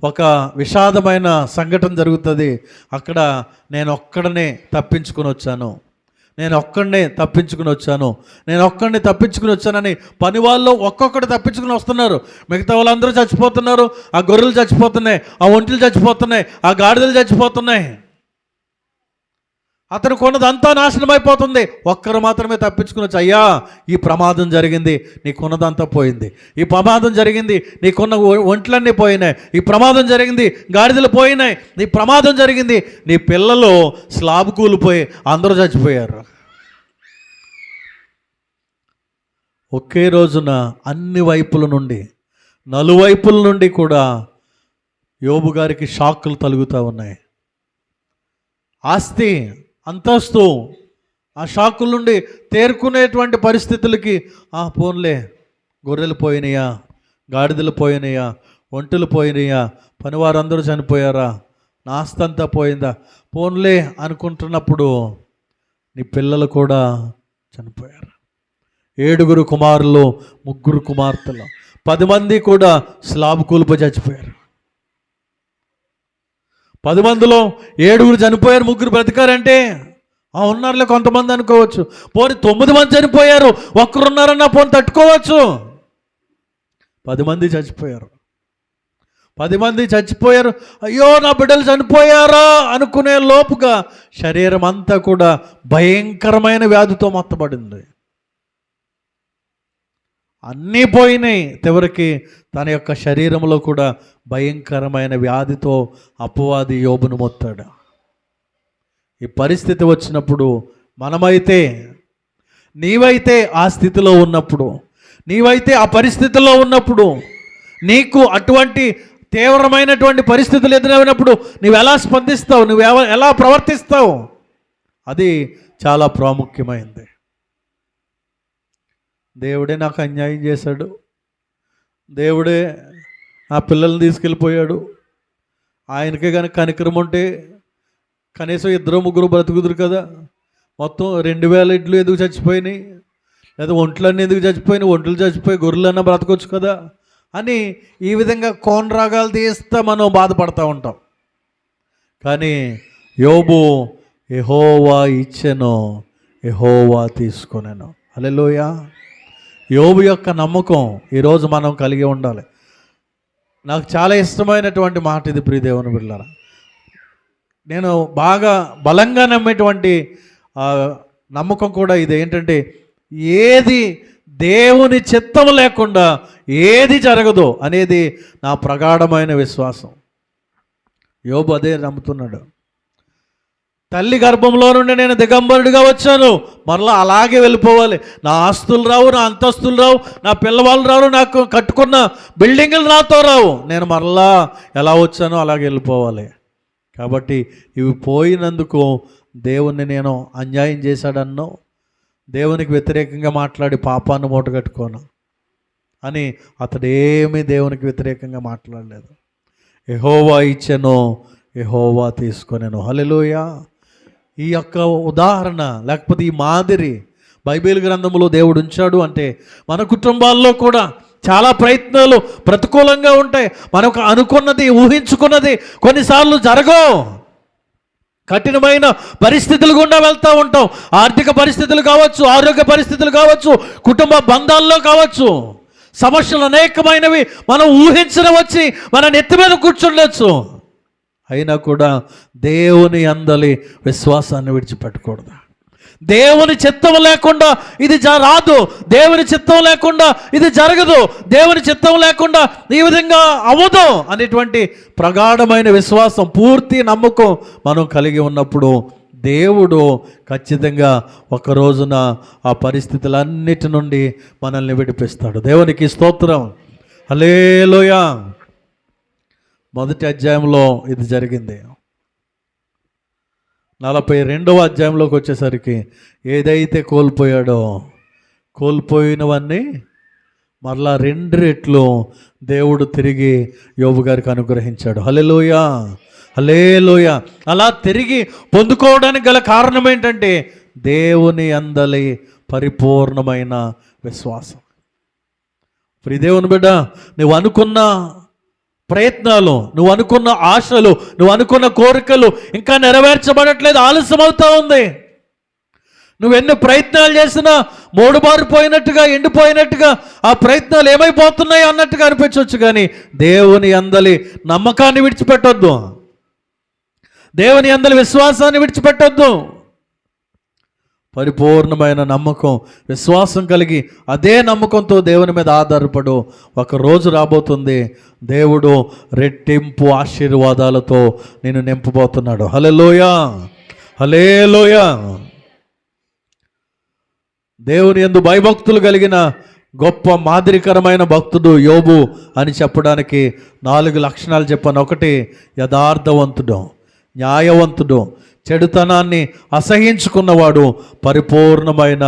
ఒక విషాదమైన సంఘటన జరుగుతుంది. అక్కడ నేను ఒక్కడనే తప్పించుకొని వచ్చాను, నేను ఒక్కడినే తప్పించుకుని వచ్చానని పని వాళ్ళు ఒక్కొక్కటి తప్పించుకుని వస్తున్నారు. మిగతా వాళ్ళందరూ చచ్చిపోతున్నారు. ఆ గొర్రెలు చచ్చిపోతున్నాయి, ఆ ఒంటెలు చచ్చిపోతున్నాయి, ఆ గాడిదలు చచ్చిపోతున్నాయి. అతను కొన్నదంతా నాశనం అయిపోతుంది. ఒక్కరు మాత్రమే తప్పించుకుని వచ్చి, అయ్యా ఈ ప్రమాదం జరిగింది, నీ కొన్నదంతా పోయింది. ఈ ప్రమాదం జరిగింది, నీ కొన్న ఒంట్లన్నీ పోయినాయి. ఈ ప్రమాదం జరిగింది, గాడిదలు పోయినాయి. నీ ప్రమాదం జరిగింది, నీ పిల్లలు స్లాబ్ కూలిపోయి అందరూ చచ్చిపోయారు. ఒకే రోజున అన్ని వైపుల నుండి, నలువైపుల నుండి కూడా యోబు గారికి షాకులు తలుగుతూ ఉన్నాయి. ఆస్తి అంతస్తు ఆ షాకుల నుండి తేరుకునేటువంటి పరిస్థితులకి, పోన్లే గొర్రెలు పోయినాయా, గాడిదలు పోయినాయా, ఒంటెలు పోయినాయా, పనివారందరూ చనిపోయారా, నా ఆస్తి అంతా పోయిందా, పోన్లే అనుకుంటున్నప్పుడు నీ పిల్లలు కూడా చనిపోయారు. 7 కుమారులు, 3 కుమార్తెలు, 10 మంది కూడా స్లాబ్ కూలిపోయి చచ్చిపోయారు. 10 మందిలో 7 చనిపోయారు, 3 బ్రతికారంటే ఉన్నారులే కొంతమంది అనుకోవచ్చు. పోనీ 9 మంది చనిపోయారు, ఒక్కరున్నారన్నా పోనీ తట్టుకోవచ్చు. 10 మంది చచ్చిపోయారు. 10 మంది చచ్చిపోయారు. అయ్యో నా బిడ్డలు చనిపోయారా అనుకునే లోపుగా శరీరం అంతా కూడా భయంకరమైన వ్యాధితో మొత్తబడింది. అన్నీ పోయినాయి. చివరికి తన యొక్క శరీరంలో కూడా భయంకరమైన వ్యాధితో అపవాది యోబును మొత్తాడు. ఈ పరిస్థితి వచ్చినప్పుడు మనమైతే, నీవైతే ఆ స్థితిలో ఉన్నప్పుడు, నీవైతే ఆ పరిస్థితిలో ఉన్నప్పుడు, నీకు అటువంటి తీవ్రమైనటువంటి పరిస్థితులు ఎదురైనప్పుడు నువ్వు ఎలా స్పందిస్తావు, నువ్వు ఎలా ప్రవర్తిస్తావు, అది చాలా ప్రాముఖ్యమైనది. దేవుడే నాకు అన్యాయం చేశాడు, దేవుడే నా పిల్లల్ని తీసుకెళ్ళిపోయాడు, ఆయనకే కనుక కనికరం ఉంటే కనీసం 2-3 బ్రతుకుదురు కదా, మొత్తం 2000 ఇడ్లు ఎందుకు చచ్చిపోయినాయి, లేదా ఒంట్లన్నీ ఎందుకు చచ్చిపోయినాయి, ఒంట్లు చచ్చిపోయి గొర్రెలన్నా బ్రతకొచ్చు కదా అని ఈ విధంగా కోనరాగాలు తీస్తే మనం బాధపడతా ఉంటాం. కానీ యోబు యెహోవా ఇచ్చెను, యెహోవా తీసుకొనెను. హల్లెలూయా. యోబు యొక్క నమ్మకం ఈరోజు మనం కలిగి ఉండాలి. నాకు చాలా ఇష్టమైనటువంటి మాట ఇది, ప్రియ దేవుని బిడ్డలారా. నేను బాగా బలంగా నమ్మేటువంటి నమ్మకం కూడా ఇది. ఏంటంటే ఏది దేవుని చిత్తం లేకుండా ఏది జరగదు అనేది నా ప్రగాఢమైన విశ్వాసం. యోబు అదే నమ్ముతున్నాడు. తల్లి గర్భంలో నుండి నేను దిగంబరుడిగా వచ్చాను, మరలా అలాగే వెళ్ళిపోవాలి. నా ఆస్తులు రావు, నా అంతస్తులు రావు, నా పిల్లవాళ్ళు రావు, నాకు కట్టుకున్న బిల్డింగులు నాతో రావు, నేను మరలా ఎలా వచ్చానో అలాగే వెళ్ళిపోవాలి. కాబట్టి ఇవి పోయినందుకు దేవుణ్ణి నేను అన్యాయం చేశాడన్నో, దేవునికి వ్యతిరేకంగా మాట్లాడి పాపాన్ని మూటగట్టుకోను అని అతడేమీ దేవునికి వ్యతిరేకంగా మాట్లాడలేదు. యెహోవా ఇచ్చెను, యెహోవా తీసుకొనెను. హల్లెలూయా. ఈ యొక్క ఉదాహరణ లేకపోతే ఈ మాదిరి బైబిల్ గ్రంథంలో దేవుడు ఉంచాడు అంటే మన కుటుంబాల్లో కూడా చాలా ప్రయత్నాలు ప్రతికూలంగా ఉంటాయి. మనకు అనుకున్నది, ఊహించుకున్నది కొన్నిసార్లు జరగవు. కఠినమైన పరిస్థితులు గుండా వెళ్తూ ఉంటాం. ఆర్థిక పరిస్థితులు కావచ్చు, ఆరోగ్య పరిస్థితులు కావచ్చు, కుటుంబ బంధాల్లో కావచ్చు, సమస్యలు అనేకమైనవి మనం ఊహించిన వచ్చి మన నెత్తి మీద కూర్చుండొచ్చు. అయినా కూడా దేవుని అందలి విశ్వాసాన్ని విడిచిపెట్టకూడదు. దేవుని చిత్తం లేకుండా ఇది రాదు, దేవుని చిత్తం లేకుండా ఇది జరగదు, దేవుని చిత్తం లేకుండా ఈ విధంగా అవ్వదు అనేటువంటి ప్రగాఢమైన విశ్వాసం, పూర్తి నమ్మకం మనం కలిగి ఉన్నప్పుడు దేవుడు ఖచ్చితంగా ఒక రోజున ఆ పరిస్థితులన్నిటి నుండి మనల్ని విడిపిస్తాడు. దేవునికి స్తోత్రం. హల్లెలూయా. 1వ అధ్యాయంలో ఇది జరిగింది. 42వ అధ్యాయంలోకి వచ్చేసరికి ఏదైతే కోల్పోయినవన్నీ మరలా 2 రెట్లు దేవుడు తిరిగి యోబు గారికి అనుగ్రహించాడు. హల్లెలూయా, హల్లెలూయా. అలా తిరిగి పొందుకోవడానికి గల కారణం ఏంటంటే దేవుని అందలి పరిపూర్ణమైన విశ్వాసం. ప్రియ దేవుని బిడ్డ, నువ్వు అనుకున్న ప్రయత్నాలు, నువ్వు అనుకున్న ఆశలు, నువ్వు అనుకున్న కోరికలు ఇంకా నెరవేర్చబడట్లేదు, ఆలస్యం అవుతూ ఉంది. నువ్వు ఎన్ని ప్రయత్నాలు చేసినా మోడుబారిపోయినట్టుగా, ఎండిపోయినట్టుగా ఆ ప్రయత్నాలు ఏమైపోతున్నాయి అన్నట్టుగా అనిపించవచ్చు, కానీ దేవుని అందలి నమ్మకాన్ని విడిచిపెట్టొద్దు, దేవుని అందలి విశ్వాసాన్ని విడిచిపెట్టొద్దు. పరిపూర్ణమైన నమ్మకం, విశ్వాసం కలిగి అదే నమ్మకంతో దేవుని మీద ఆధారపడు. ఒక రోజు రాబోతుంది, దేవుడు రెట్టింపు ఆశీర్వాదాలతో నేను నింపబోతున్నాడు. హల్లెలూయా, హల్లెలూయా. దేవుని యందు భయభక్తులు కలిగిన గొప్ప మాదిరికరమైన భక్తుడు యోబు అని చెప్పడానికి 4 లక్షణాలు చెప్పాను. 1, యథార్థవంతుడు, న్యాయవంతుడు, చెడుతనాన్ని అసహించుకున్నవాడు, పరిపూర్ణమైన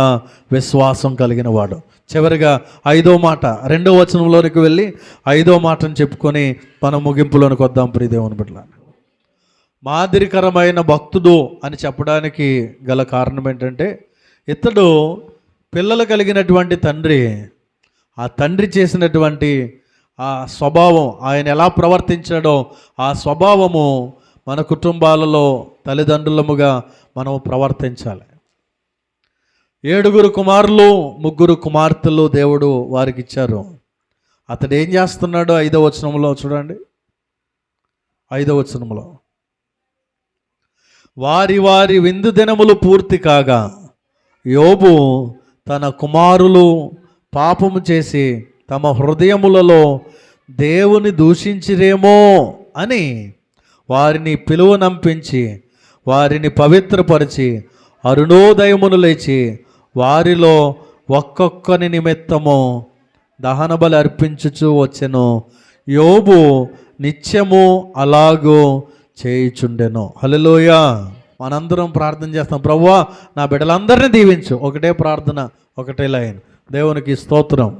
విశ్వాసం కలిగిన వాడు. చివరిగా 5వ మాట, 2వ వచనంలోనికి వెళ్ళి 5వ మాటను చెప్పుకొని మనం ముగింపులోనికి వద్దాం. ప్రియదేవుని బిడ్డలారా, మాదిరికరమైన భక్తుడు అని చెప్పడానికి గల కారణం ఏంటంటే, ఇతడు పిల్లలు కలిగినటువంటి తండ్రి. ఆ తండ్రి చేసినటువంటి ఆ స్వభావం, ఆయన ఎలా ప్రవర్తించాడో ఆ స్వభావము మన కుటుంబాలలో తల్లిదండ్రులముగా మనం ప్రవర్తించాలి. 7 కుమారులు 3 కుమార్తెలు దేవుడు వారికి ఇచ్చారు. అతడు ఏం చేస్తున్నాడో 5వ వచనంలో చూడండి. 5వ వచనంలో, వారి వారి విందు దినములు పూర్తి కాగా యోబు తన కుమారులు పాపము చేసి తమ హృదయములలో దేవుని దూషించిరేమో అని వారిని పిలువనంపించి వారిని పవిత్రపరిచి అరుణోదయమును లేచి వారిలో ఒక్కొక్కని నిమిత్తము దహన బలి అర్పించుచూ వచ్చెను. యోబు నిత్యము అలాగూ చేయుచుండెను. హల్లెలూయా. మనందరం ప్రార్థన చేస్తాం, ప్రభువా నా బిడ్డలందరినీ దీవించు. ఒకటే ప్రార్థన, ఒకటే లైన్. దేవునికి స్తోత్రం.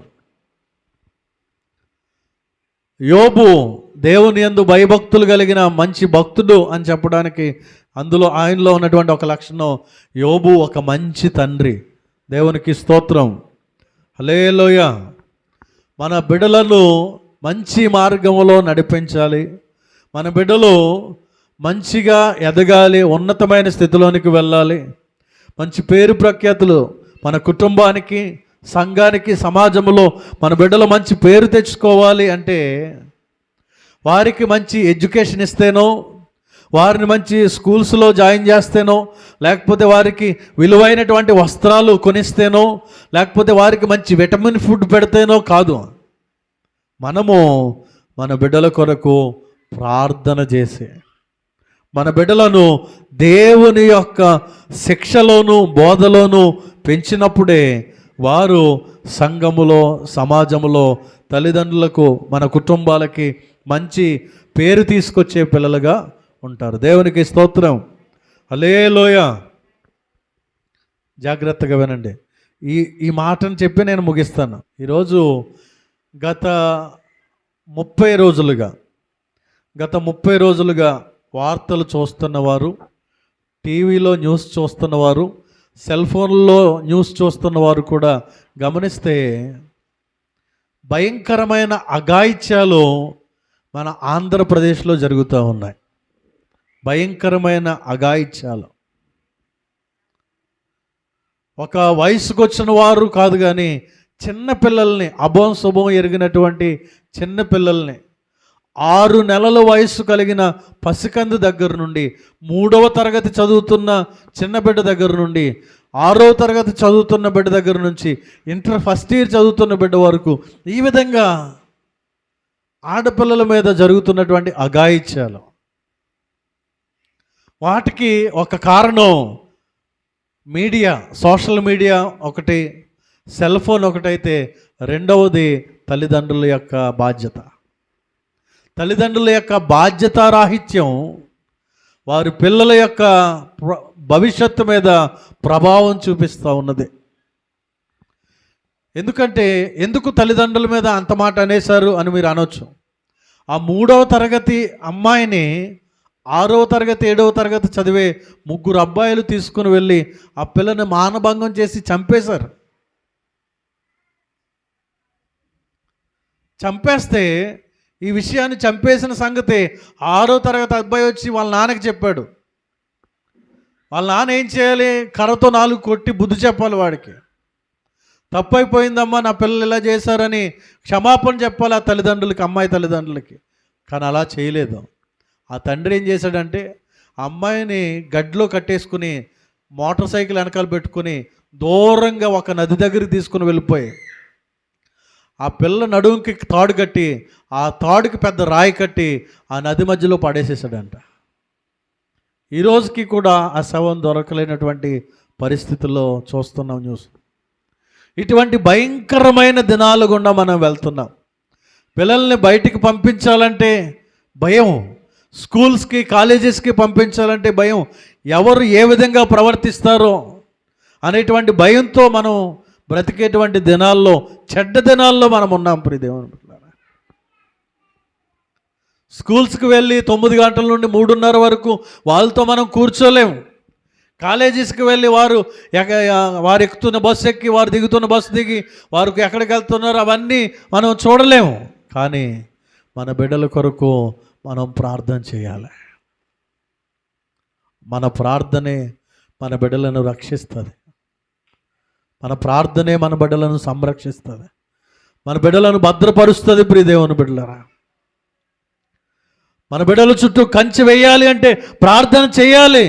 యోబు దేవుని యందు భయభక్తులు కలిగిన మంచి భక్తుడు అని చెప్పడానికి అందులో ఆయనలో ఉన్నటువంటి ఒక లక్షణం, యోబు ఒక మంచి తండ్రి. దేవునికి స్తోత్రం. హల్లెలూయా. మన బిడ్డలను మంచి మార్గంలో నడిపించాలి. మన బిడ్డలు మంచిగా ఎదగాలి, ఉన్నతమైన స్థితిలోనికి వెళ్ళాలి. మంచి పేరు ప్రఖ్యాతులు మన కుటుంబానికి, సంఘానికి, సమాజంలో మన బిడ్డలు మంచి పేరు తెచ్చుకోవాలి అంటే వారికి మంచి ఎడ్యుకేషన్ ఇస్తేనో, వారిని మంచి స్కూల్స్లో జాయిన్ చేస్తేనో, లేకపోతే వారికి విలువైనటువంటి వస్త్రాలు కొనిస్తేనో, లేకపోతే వారికి మంచి విటమిన్ ఫుడ్ పెడితేనో కాదు. మనము మన బిడ్డల కొరకు ప్రార్థన చేసి మన బిడ్డలను దేవుని యొక్క శిక్షలోను బోధలోను పెంచినప్పుడే వారు సంఘములో, సమాజములో, తల్లిదండ్రులకు, మన కుటుంబాలకి మంచి పేరు తీసుకొచ్చే పిల్లలుగా ఉంటారు. దేవునికి స్తోత్రం. హల్లెలూయా. జాగ్రత్తగా వినండి. ఈ మాటను చెప్పి నేను ముగిస్తాను. ఈరోజు గత 30 రోజులుగా వార్తలు చూస్తున్నవారు, టీవీలో న్యూస్ చూస్తున్నవారు, సెల్ ఫోన్లో న్యూస్ చూస్తున్నవారు కూడా గమనిస్తే భయంకరమైన అఘాయిత్యాలు మన ఆంధ్రప్రదేశ్లో జరుగుతూ ఉన్నాయి. భయంకరమైన అఘాయిత్యాలు. ఒక వయసుకు వచ్చిన వారు కాదు, కానీ చిన్నపిల్లల్ని, అభం శుభం ఎరిగినటువంటి చిన్నపిల్లల్ని, 6 నెలల వయసు కలిగిన పసికందు దగ్గర నుండి, 3వ తరగతి చదువుతున్న చిన్న బిడ్డ దగ్గర నుండి, 6వ తరగతి చదువుతున్న బిడ్డ దగ్గర నుంచి ఇంటర్ ఫస్ట్ ఇయర్ చదువుతున్న బిడ్డ వరకు ఈ విధంగా ఆడపిల్లల మీద జరుగుతున్నటువంటి అఘాయిత్యాలు. వాటికి ఒక కారణం మీడియా, సోషల్ మీడియా ఒకటి, సెల్ ఫోన్ ఒకటైతే రెండవది తల్లిదండ్రుల యొక్క బాధ్యత. తల్లిదండ్రుల యొక్క బాధ్యతారాహిత్యం వారి పిల్లల యొక్క భవిష్యత్తు మీద ప్రభావం చూపిస్తూ ఉన్నది. ఎందుకు తల్లిదండ్రుల మీద అంత మాట అనేశారు అని మీరు అనొచ్చు. ఆ 3వ తరగతి అమ్మాయిని 6వ తరగతి 7వ తరగతి చదివే 3 అబ్బాయిలు తీసుకుని వెళ్ళి ఆ పిల్లని మానభంగం చేసి చంపేశారు. చంపేస్తే ఈ విషయాన్ని చంపేసిన సంగతి 6వ తరగతి అబ్బాయి వచ్చి వాళ్ళ నాన్నకి చెప్పాడు. వాళ్ళ నాన్న ఏం చేయాలి? కర్రతో 4 కొట్టి బుద్ధి చెప్పాలి వాడికి. తప్పైపోయిందమ్మా, నా పిల్లలు ఇలా చేశారని క్షమాపణ చెప్పాలి ఆ తల్లిదండ్రులకి, అమ్మాయి తల్లిదండ్రులకి. కానీ అలా చేయలేదు. ఆ తండ్రి ఏం చేశాడంటే అమ్మాయిని గడ్డిలో కట్టేసుకుని మోటార్ సైకిల్ వెనకాల పెట్టుకుని దూరంగా ఒక నది దగ్గరికి తీసుకుని వెళ్ళిపోయి ఆ పిల్ల నడుముకి తాడు కట్టి ఆ తాడుకి పెద్ద రాయి కట్టి ఆ నది మధ్యలో పడేసేసాడంట. ఈ రోజుకి కూడా ఆ శవం దొరకలేనటువంటి పరిస్థితుల్లో చూస్తున్నాం న్యూస్. ఇటువంటి భయంకరమైన దినాలు గుండా మనం వెళ్తున్నాం. పిల్లల్ని బయటికి పంపించాలంటే భయం, స్కూల్స్కి కాలేజెస్కి పంపించాలంటే భయం, ఎవరు ఏ విధంగా ప్రవర్తిస్తారో అనేటువంటి భయంతో మనం బ్రతికేటువంటి దినాల్లో, చెడ్డ దినాల్లో మనం ఉన్నాం. ప్రియదేవుని బిడ్డలారా, స్కూల్స్కి వెళ్ళి 9 గంటల నుండి 3:30 వరకు వాళ్ళతో మనం కూర్చోలేము. కాలేజెస్కి వెళ్ళి వారు ఎక్కుతున్న బస్సు ఎక్కి వారు దిగుతున్న బస్సు దిగి వారికి ఎక్కడికి వెళ్తున్నారో అవన్నీ మనం చూడలేము. కానీ మన బిడ్డల కొరకు మనం ప్రార్థన చేయాలి. మన ప్రార్థనే మన బిడ్డలను రక్షిస్తుంది. మన ప్రార్థనే మన బిడ్డలను సంరక్షిస్తుంది, మన బిడ్డలను భద్రపరుస్తుంది. ప్రియదేవుని బిడ్డలారా, మన బిడ్డల చుట్టూ కంచె వేయాలి అంటే ప్రార్థన చేయాలి.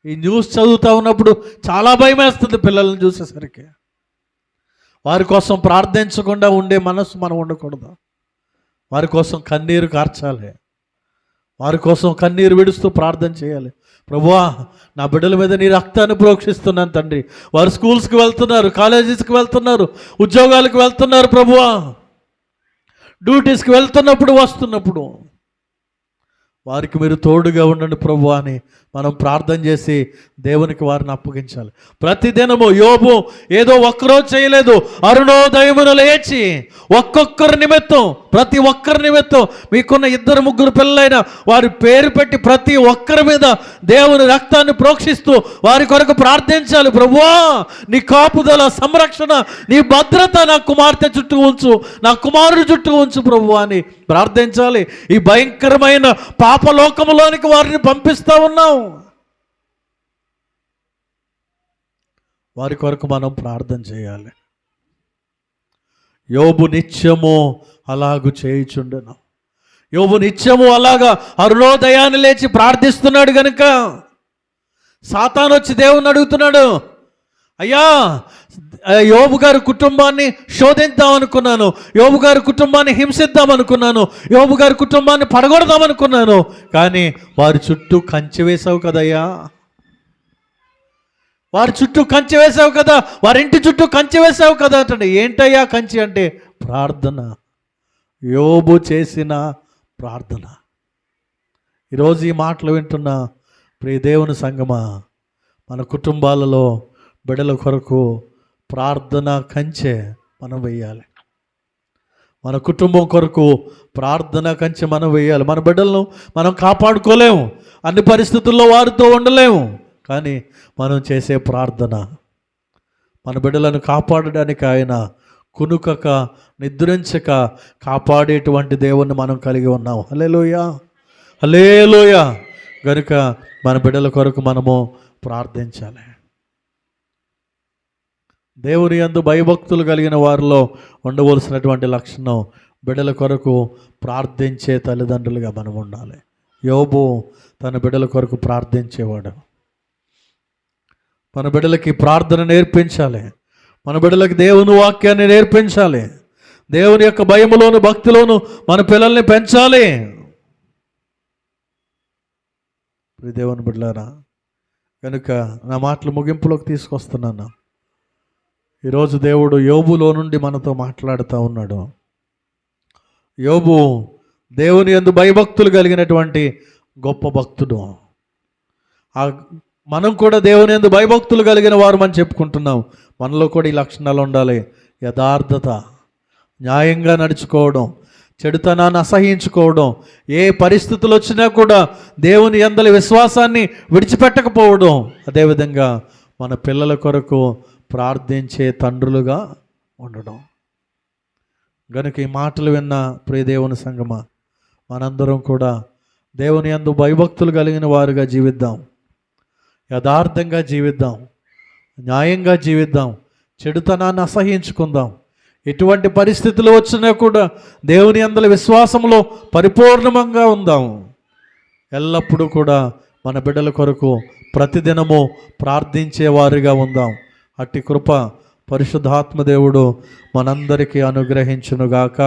ఈ న్యూస్ చదువుతూ ఉన్నప్పుడు చాలా భయం వేస్తుంది పిల్లల్ని చూసేసరికి. వారి కోసం ప్రార్థించకుండా ఉండే మనసు మనం ఉండకూడదు. వారి కోసం కన్నీరు కార్చాలి, వారి కోసం కన్నీరు విడుస్తూ ప్రార్థన చేయాలి. ప్రభువా, నా బిడ్డల మీద నీ రక్తాన్ని ప్రోక్షిస్తున్నాను తండ్రి. వారు స్కూల్స్కి వెళ్తున్నారు, కాలేజెస్కి వెళ్తున్నారు, ఉద్యోగాలకు వెళ్తున్నారు. ప్రభువా, డ్యూటీస్కి వెళ్తున్నప్పుడు వస్తున్నప్పుడు వారికి మీరు తోడుగా ఉండండి ప్రభువా అని మనం ప్రార్థన చేసి దేవునికి వారిని అప్పగించాలి. ప్రతిదినము యోబు ఏదో ఒక్కరోజు చేయలేదు. అరుణోదయమున లేచి ఒక్కొక్కరి నిమిత్తం, ప్రతి ఒక్కరి నిమిత్తం, మీకున్న 2-3 పిల్లలైన వారి పేరు పెట్టి ప్రతి ఒక్కరి మీద దేవుని రక్తాన్ని ప్రోక్షిస్తూ వారి కొరకు ప్రార్థించాలి. ప్రభువా, నీ కాపుదల, సంరక్షణ, నీ భద్రత నా కుమార్తె చుట్టూ ఉంచు, నా కుమారుడి చుట్టూ ఉంచు ప్రభువా అని ప్రార్థించాలి. ఈ భయంకరమైన పాపలోకములోనికి వారిని పంపిస్తూ ఉన్నాం. వారి కొరకు మనం ప్రార్థన చేయాలి. యోబు నిత్యము అలాగు చేయుచుండెను. యోబు నిత్యము అలాగా అరుణోదయాన్ని లేచి ప్రార్థిస్తున్నాడు గనుక సాతాను వచ్చి దేవుని అడుగుతున్నాడు, అయ్యా యోబు గారి కుటుంబాన్ని శోధిద్దాం అనుకున్నాను, యోబు గారి కుటుంబాన్ని హింసిద్దాం అనుకున్నాను, యోబు గారి కుటుంబాన్ని పడగొడదాం అనుకున్నాను, కానీ వారి చుట్టూ కంచె వేసావు కదయ్యా, వారి చుట్టూ కంచె వేసావు కదా, వారి ఇంటి చుట్టూ కంచె వేసావు కదా అంటే ఏంటయ్యా కంచె అంటే ప్రార్థన. యోబు చేసిన ప్రార్థన. ఈరోజు ఈ మాటలు వింటున్న ప్రియ దేవుని సంగమా, మన కుటుంబాలలో బిడ్డల కొరకు ప్రార్థన కంచె మనం వేయాలి. మన కుటుంబం కొరకు ప్రార్థన కంచె మనం వేయాలి. మన బిడ్డలను మనం కాపాడుకోలేము, అన్ని పరిస్థితుల్లో వారితో ఉండలేము, కానీ మనం చేసే ప్రార్థన మన బిడ్డలను కాపాడడానికి ఆయన కునుకక నిద్రించక కాపాడేటువంటి దేవుణ్ణి మనం కలిగి ఉన్నాం. హల్లెలూయా, హల్లెలూయా. కనుక మన బిడ్డల కొరకు మనము ప్రార్థించాలి. దేవుని యందు భయభక్తులు కలిగిన వారిలో ఉండవలసినటువంటి లక్షణం బిడ్డల కొరకు ప్రార్థించే తల్లిదండ్రులుగా మనం ఉండాలి. యోబు తన బిడ్డల కొరకు ప్రార్థించేవాడు. మన బిడ్డలకి ప్రార్థన నేర్పించాలి. మన బిడ్డలకి దేవుని వాక్యాన్ని నేర్పించాలి. దేవుని యొక్క భయములోను భక్తిలోను మన పిల్లల్ని పెంచాలి. దేవుని బిడ్డలారా, కనుక నా మాటలు ముగింపులోకి తీసుకొస్తున్నాను. ఈరోజు దేవుడు యోబులో నుండి మనతో మాట్లాడుతూ ఉన్నాడు. యోబు దేవుని యందు భయభక్తులు కలిగినటువంటి గొప్ప భక్తుడు. మనం కూడా దేవుని యందు భయభక్తులు కలిగిన వారు మనం చెప్పుకుంటున్నాం. మనలో కూడా ఈ లక్షణాలు ఉండాలి. యథార్థత, న్యాయంగా నడుచుకోవడం, చెడుతనాన్ని అసహించుకోవడం, ఏ పరిస్థితులు వచ్చినా కూడా దేవుని యందలి విశ్వాసాన్ని విడిచిపెట్టకపోవడం, అదేవిధంగా మన పిల్లల కొరకు ప్రార్థించే తండ్రులుగా ఉండడం. గనుక ఈ మాటలు విన్న ప్రియ దేవుని సంగమా, మనందరం కూడా దేవుని యందు భయభక్తులు కలిగిన వారుగా జీవిద్దాం. యథార్థంగా జీవిద్దాం, న్యాయంగా జీవిద్దాం, చెడుతనాన్ని అసహించుకుందాం. ఎటువంటి పరిస్థితులు వచ్చినా కూడా దేవుని యందలి విశ్వాసంలో పరిపూర్ణంగా ఉందాం. ఎల్లప్పుడూ కూడా మన బిడ్డల కొరకు ప్రతిదినము ప్రార్థించేవారిగా ఉందాం. అట్టి కృప పరిశుద్ధాత్మ దేవుడు మనందరికీ అనుగ్రహించునుగాక.